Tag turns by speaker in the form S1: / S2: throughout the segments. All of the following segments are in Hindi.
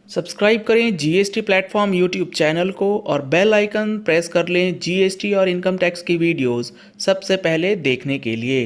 S1: सब्सक्राइब करें जीएसटी प्लेटफॉर्म यूट्यूब चैनल को और बेल आइकन प्रेस कर लें जीएसटी और इनकम टैक्स की वीडियोस सबसे पहले देखने के लिए।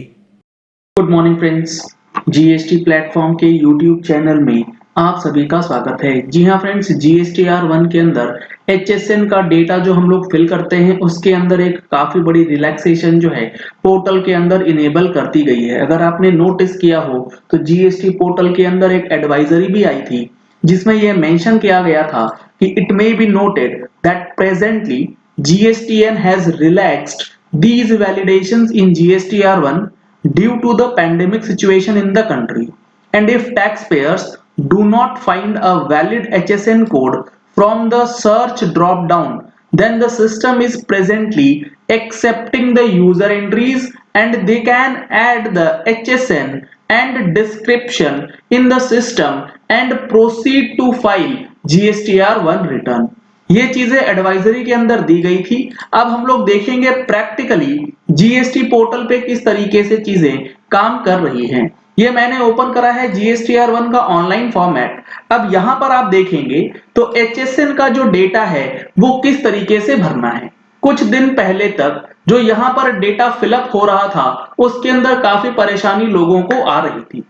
S2: Good morning friends, GST platform के यूट्यूब चैनल में आप सभी का स्वागत है। जी हाँ फ्रेंड्स, जीएसटीआर1 के अंदर एचएसएन का डेटा जो हम लोग फिल करते हैं उसके अंदर एक काफी बड़ी रिलैक्सेशन जो है पोर्टल के अंदर इनेबल कर दी गई है। अगर आपने नोटिस किया हो तो जीएसटी पोर्टल के अंदर एक एडवाइजरी भी आई थी जिसमें यह मेंशन किया गया था कि it may be noted that presently GSTN has relaxed these validations in GSTR1 due to the pandemic situation in the country, and if taxpayers do not find a valid HSN code from the search drop down, then the system is presently accepting the user entries and they can add the HSN and description in the system and proceed to file GSTR1 return. ये चीजें एडवाइजरी के अंदर दी गई थी। अब हम लोग देखेंगे प्रैक्टिकली जीएसटी पोर्टल पे किस तरीके से चीजें काम कर रही हैं। ये मैंने ओपन करा है जीएसटीआर1 का ऑनलाइन फॉर्मेट। अब यहां पर आप देखेंगे तो एचएसएन का जो डेटा है वो किस तरीके से भरना है। कुछ दिन पहले तक जो यहां पर डेटा फिलअप हो रहा था उसके अंदर काफी परेशानी लोगों को आ रही थी।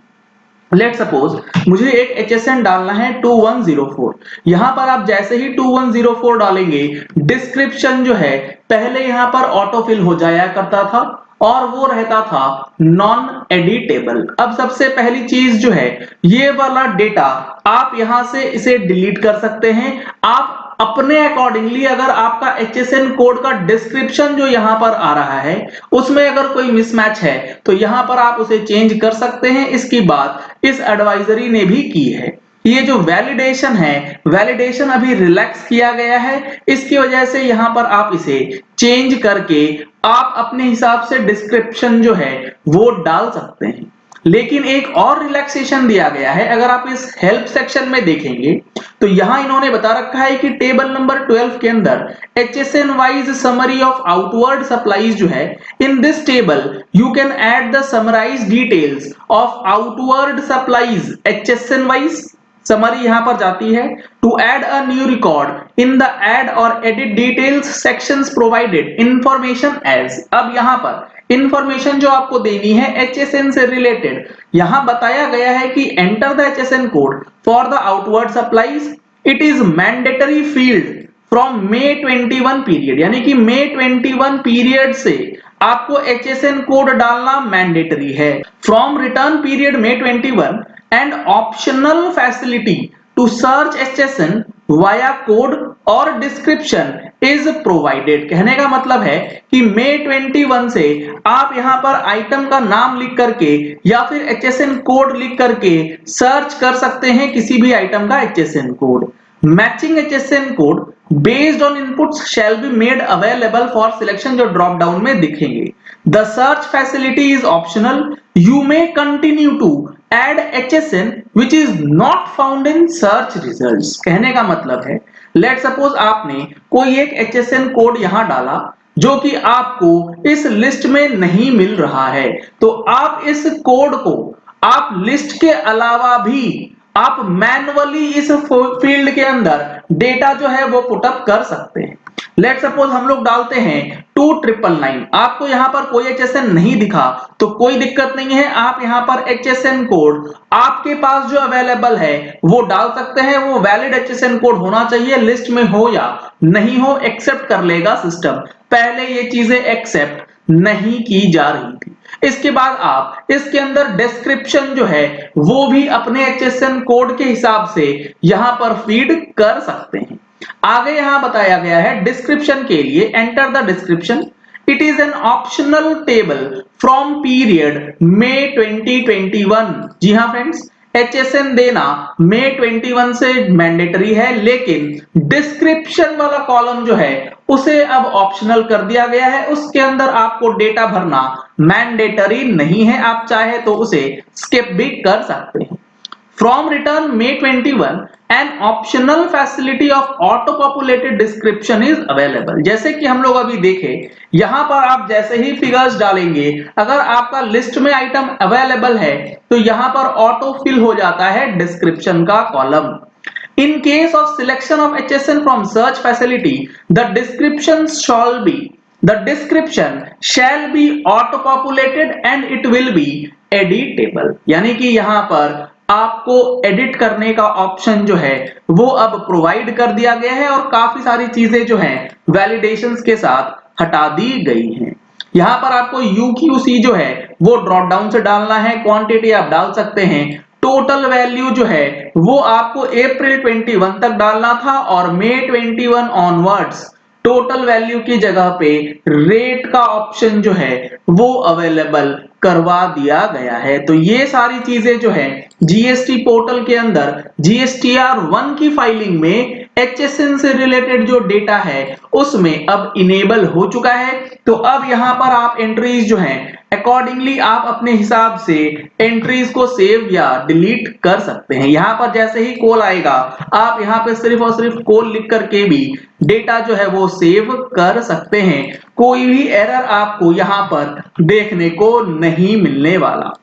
S2: लेट सपोज मुझे एक HSN डालना है 2104। यहां पर आप जैसे ही 2104 डालेंगे डिस्क्रिप्शन जो है पहले यहां पर ऑटो फिल हो जाया करता था और वो रहता था नॉन एडिटेबल। अब सबसे पहली चीज जो है ये वाला डेटा आप यहां से इसे डिलीट कर सकते हैं। आप अपने अकॉर्डिंगली अगर आपका HSN कोड का डिस्क्रिप्शन जो यहां पर आ रहा है उसमें अगर कोई मिसमैच है तो यहां पर आप उसे चेंज कर सकते हैं। इसकी बात इस एडवाइजरी ने भी की है। ये जो वैलिडेशन है वैलिडेशन अभी रिलैक्स किया गया है, इसकी वजह से यहां पर आप इसे चेंज करके आप अपने हिसाब से डिस्क्रिप्शन जो है वो डाल सकते हैं। लेकिन एक और रिलैक्सेशन दिया गया है। अगर आप इस हेल्प सेक्शन में देखेंगे तो यहां इन्होंने बता रखा है कि टेबल नंबर 12 के अंदर HSN wise summary of outward supplies जो है in this table you can add the summarize details of outward supplies HSN wise summary यहां पर जाती है। To add a new record in the add or edit details sections provided information as. अब यहां पर इंफॉर्मेशन जो आपको देनी है HSN से रिलेटेड यहां बताया गया है कि enter the HSN code for the outward supplies. It is mandatory field from May 21 period, यानी कि May 21 पीरियड से आपको HSN कोड डालना मैंडेटरी है। From return period May 21 and optional facility to search HSN via code और description is provided। कहने का मतलब है कि May 21 से आप यहां पर आइटम का नाम लिख करके या फिर HSN कोड लिख करके सर्च कर सकते हैं किसी भी आइटम का HSN code. Matching HSN code based on inputs shall be made available for selection जो ड्रॉप डाउन में दिखेंगे। The search facility is optional. You may continue to add HSN which is not found in search results। कहने का मतलब है लेट सपोज आपने कोई एक HSN कोड यहां डाला जो कि आपको इस लिस्ट में नहीं मिल रहा है, तो आप इस कोड को आप लिस्ट के अलावा भी आप मैन्युअली इस फील्ड के अंदर डेटा जो है वो पुटअप कर सकते हैं। लेट सपोज हम लोग डालते हैं 2999। आपको यहां पर कोई HSN नहीं दिखा तो कोई दिक्कत नहीं है, आप यहां पर HSN कोड आपके पास जो अवेलेबल है वो डाल सकते हैं। वो वैलिड HSN कोड होना चाहिए, लिस्ट में हो या नहीं हो एक्सेप्ट कर लेगा सिस्टम। पहले ये चीजें एक्सेप्ट नहीं की जा रही थी। इसके बाद आप इसके अंदर डिस्क्रिप्शन जो है वो भी अपने HSN कोड के हिसाब से यहां पर फीड कर सकते हैं। आगे यहां बताया गया है डिस्क्रिप्शन के लिए enter the description. It is an optional table from period May 2021। जी हां फ्रेंड्स, HSN देना May 21 से मैंडेटरी है, लेकिन डिस्क्रिप्शन वाला कॉलम जो है उसे अब ऑप्शनल कर दिया गया है। उसके अंदर आपको डेटा भरना मैंडेटरी नहीं है, आप चाहे तो उसे स्किप भी कर सकते हैं। From return May 21, an optional facility of auto-populated description is available। जैसे कि हम लोग अभी देखे यहां पर आप जैसे ही फिगर्स डालेंगे अगर आपका लिस्ट में आइटम अवेलेबल है तो यहां पर ऑटो फिल हो जाता है डिस्क्रिप्शन का column. In case of selection of HSN from search facility, the description shall be auto-populated and it will be editable. यानी कि यहाँ पर आपको एडिट करने का ऑप्शन जो है वो अब प्रोवाइड कर दिया गया है और काफी सारी चीजें जो हैं वैलिडेशंस के साथ हटा दी गई हैं। यहाँ पर आपको UQC जो है वो ड्रॉप डाउन से डालना है, क्वांटिटी आप डाल सकते हैं, टोटल वैल्यू जो है वो आपको अप्रैल 21 तक डालना था और मई 21 ऑनवर्ड्स टोटल वैल्यू की जगह पे रेट का ऑप्शन जो है वो अवेलेबल करवा दिया गया है। तो ये सारी चीजें जो है जीएसटी पोर्टल के अंदर GSTR 1 की फाइलिंग में HSN से रिलेटेड जो डेटा है उसमें अब इनेबल हो चुका है। तो अब यहां पर आप एंट्रीज जो हैं अकॉर्डिंगली आप अपने हिसाब से एंट्रीज को सेव या डिलीट कर सकते हैं। यहां पर जैसे ही कॉल आएगा आप यहां पे सिर्फ और सिर्फ कॉल लिख करके भी डेटा जो है वो सेव कर सकते हैं। कोई भी एरर आपको यहां पर देखने को नहीं मिलने वाला।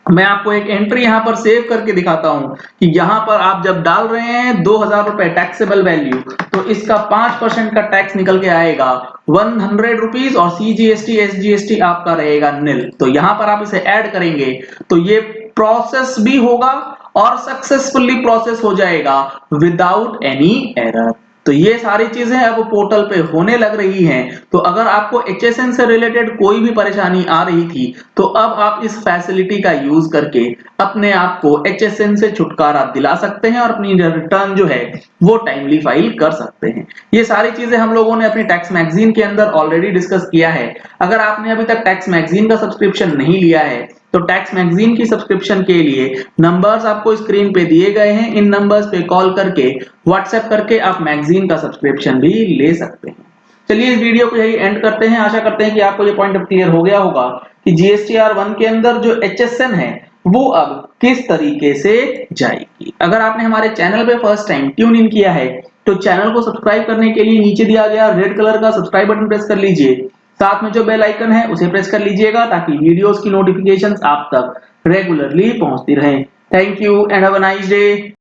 S2: मैं आपको एक एंट्री यहां पर सेव करके दिखाता हूं कि यहां पर आप जब डाल रहे हैं 2000 रुपए टैक्सेबल वैल्यू तो इसका 5% का टैक्स निकल के आएगा 100 रुपीज और CGST SGST आपका रहेगा निल। तो यहां पर आप इसे ऐड करेंगे तो ये प्रोसेस भी होगा और सक्सेसफुली प्रोसेस हो जाएगा विदाउट एनी एरर। तो ये सारी चीजें अब पोर्टल पे होने लग रही हैं। तो अगर आपको HSN से रिलेटेड कोई भी परेशानी आ रही थी तो अब आप इस फैसिलिटी का यूज करके अपने आप को HSN से छुटकारा दिला सकते हैं और अपनी रिटर्न जो है वो टाइमली फाइल कर सकते हैं। ये सारी चीजें हम लोगों ने अपनी टैक्स मैगजीन के अंदर ऑलरेडी डिस्कस किया है। अगर आपने अभी तक टैक्स मैगजीन का सब्सक्रिप्शन नहीं लिया है तो टैक्स मैगजीन की सब्सक्रिप्शन के लिए नंबर्स आपको स्क्रीन पे दिए गए हैं। इन नंबर्स पे कॉल करके व्हाट्सएप करके आप मैगजीन का सब्सक्रिप्शन भी ले सकते हैं। चलिए इस वीडियो को यही एंड करते हैं। आशा करते हैं कि आपको ये पॉइंट अब क्लियर हो गया होगा कि GSTR 1 के अंदर जो HSN है वो अब किस तरीके से जाएगी। अगर आपने हमारे चैनल पे फर्स्ट टाइम ट्यून इन किया है तो चैनल को सब्सक्राइब करने के लिए नीचे दिया गया रेड कलर का सब्सक्राइब बटन प्रेस कर लीजिए। साथ में जो बेल आइकन है उसे प्रेस कर लीजिएगा ताकि वीडियोस की नोटिफिकेशंस आप तक रेगुलरली पहुंचती रहें। Thank you and have a nice day.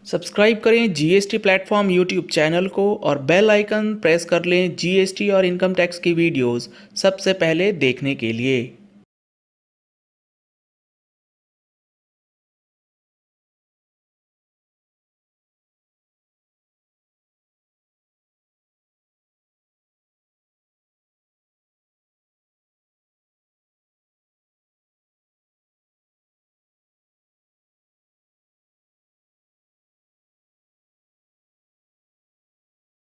S1: Subscribe करें GST प्लेटफॉर्म यूट्यूब चैनल को और बेल आइकन प्रेस कर लें GST और इनकम टैक्स की वीडियोस सबसे पहले देखने के लिए।